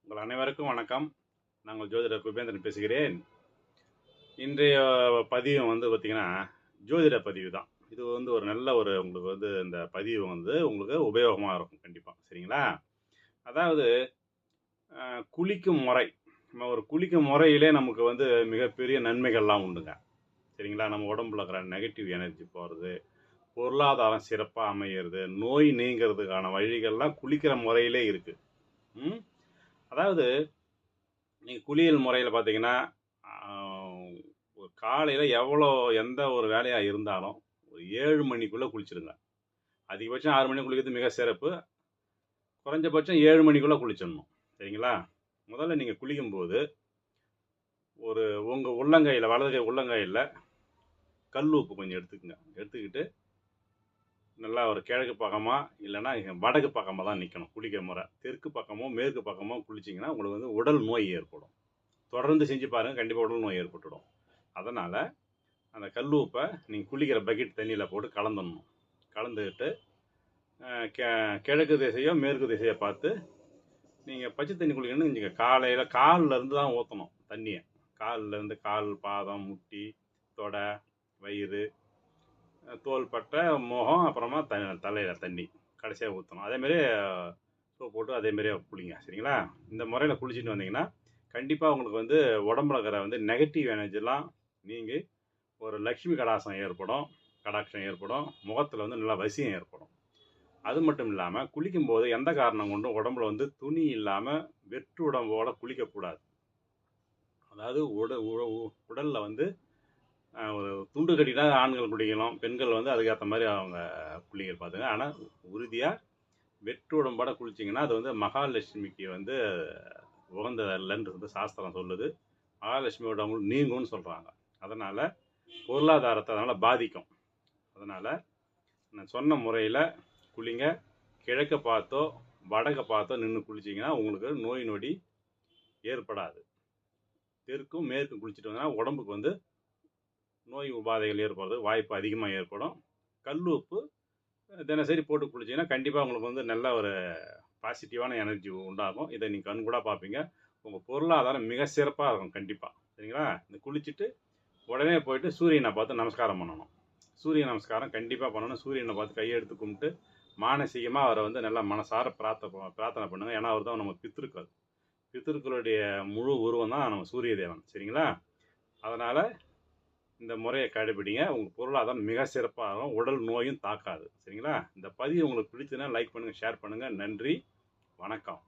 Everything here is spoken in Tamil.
உங்கள் அனைவருக்கும் வணக்கம். நாங்கள் ஜோதிடர் குபேந்திரன் பேசுகிறேன். இன்றைய பதிவு பார்த்திங்கன்னா, ஜோதிட பதிவு தான். இது ஒரு நல்ல உங்களுக்கு இந்த பதிவு உங்களுக்கு உபயோகமாக இருக்கும் கண்டிப்பாக. சரிங்களா? அதாவது குளிக்கும் முறை. நம்ம ஒரு குளிக்கும் முறையிலே நமக்கு மிகப்பெரிய நன்மைகள்லாம் உண்டுங்க. சரிங்களா? நம்ம உடம்புல இருக்கிற நெகட்டிவ் எனர்ஜி போகிறது, பொருளாதாரம் சிறப்பாக அமையிறது, நோய் நீங்கிறதுக்கான வழிகள்லாம் குளிக்கிற முறையிலே இருக்குது. அதாவது நீங்கள் குளியல் முறையில் பார்த்தீங்கன்னா, ஒரு காலையில் எந்த ஒரு வேலையாக இருந்தாலும் ஒரு 7 மணிக்குள்ளே குளிச்சிடுங்க. அதிகபட்சம் 6 மணிக்கு குளிக்கிறது மிக சிறப்பு. குறைஞ்சபட்சம் 7 மணிக்குள்ளே குளிச்சிடணும். சரிங்களா? முதல்ல நீங்கள் குளிக்கும்போது உங்கள் உள்ளங்கையில், வலது கை உள்ளங்கையில் கல் உப்பு கொஞ்சம் எடுத்துக்கங்க. எடுத்துக்கிட்டு நல்லா ஒரு கிழக்கு பக்கமாக இல்லைன்னா வடக்கு பக்கமாக தான் நிற்கணும் குளிக்கிற முறை. தெற்கு பக்கமோ மேற்கு பக்கமோ குளிச்சிங்கன்னா உங்களுக்கு உடல் நோய் ஏற்படும். தொடர்ந்து செஞ்சு பாருங்கள், கண்டிப்பாக உடல் நோய் ஏற்பட்டுடும். அதனால் அந்த கல் உப்பை நீங்கள் குளிக்கிற பக்கெட் தண்ணியில் போட்டு கலந்துடணும். கலந்துக்கிட்டு கிழக்கு திசையோ மேற்கு திசையோ பார்த்து நீங்கள் பச்சை தண்ணி குளிக்கணும்னு நீங்கள் காலில் இருந்து தான் ஊற்றணும் தண்ணியை. காலிலேருந்து கால், பாதம், முட்டி, தொடை, வயிறு, தோள்பட்டை, முகம், அப்புறமா தலையில் தண்ணி கடைசியாக ஊற்றணும். அதேமாரி சோப் போட்டு அதேமாரியே குளிங்க. சரிங்களா? இந்த முறையில் குளிச்சுட்டு வந்தீங்கன்னா கண்டிப்பாக உங்களுக்கு உடம்புல இருக்கிற நெகட்டிவ் எனர்ஜிலாம் நீங்கி ஒரு லக்ஷ்மி கடாட்சம் ஏற்படும். முகத்தில் நல்லா வசியம் ஏற்படும். அது மட்டும் இல்லாமல் குளிக்கும்போது எந்த காரணம் கொண்டும் உடம்புல துணி இல்லாமல் வெற்று உடம்போட குளிக்கக்கூடாது. அதாவது உடலில் ஒரு துண்டு கட்டி தான் ஆண்கள் குளிக்கணும். பெண்கள் அதுக்கேற்ற மாதிரி அவங்க குளிக்க பார்த்துங்க. ஆனால் உறுதியாக வெற்று உடம்போட குளிச்சிங்கன்னா அது மகாலட்சுமிக்கு உகந்ததல்லன்றது சாஸ்திரம் சொல்லுது. மகாலட்சுமியோட அவங்களுக்கு நீங்கும்னு சொல்கிறாங்க. அதனால் பொருளாதாரத்தை அதனால் பாதிக்கும். அதனால் நான் சொன்ன முறையில் குளிங்க. கிழக்க பார்த்தோ வடக்க பார்த்தோ நின்று குளிச்சிங்கன்னா உங்களுக்கு நோய் நொடி ஏற்படாது. தெற்கும் மேற்கும் குளிச்சுட்டு வந்தீங்கன்னா உடம்புக்கு நோய் உபாதைகள் ஏற்படுறது வாய்ப்பு அதிகமாக ஏற்படும். கல் உப்பு தினசரி போட்டு குளிச்சிங்கன்னா கண்டிப்பாக உங்களுக்கு நல்ல ஒரு பாசிட்டிவான எனர்ஜி உண்டாகும். இதை நீங்கள் கண்கூட பார்ப்பீங்க. உங்கள் பொருளாதாரம் மிக சிறப்பாக இருக்கும் கண்டிப்பாக. சரிங்களா? இந்த குளிச்சுட்டு உடனே போயிட்டு சூரியனை பார்த்து நமஸ்காரம் பண்ணணும். சூரிய நமஸ்காரம் கண்டிப்பாக பண்ணணும். சூரியனை பார்த்து கையெடுத்து கும்பிட்டு மானசீகமாக அவரை நல்லா மனசார பிரார்த்தனை பண்ணுங்கள். ஏன்னா அவர் தான் நம்ம பித்திருக்களுடைய முழு உருவம் தான் நம்ம சூரிய தேவன். சரிங்களா? அதனால் இந்த முறையை கடைபிடிங்க. உங்கள் பொருளாதாரம் மிக சிறப்பாகும். உடல் நோயும் தாக்காது. சரிங்களா? இந்த பதிவு உங்களுக்கு பிடிச்சதுன்னா லைக் பண்ணுங்கள், ஷேர் பண்ணுங்கள். நன்றி, வணக்கம்.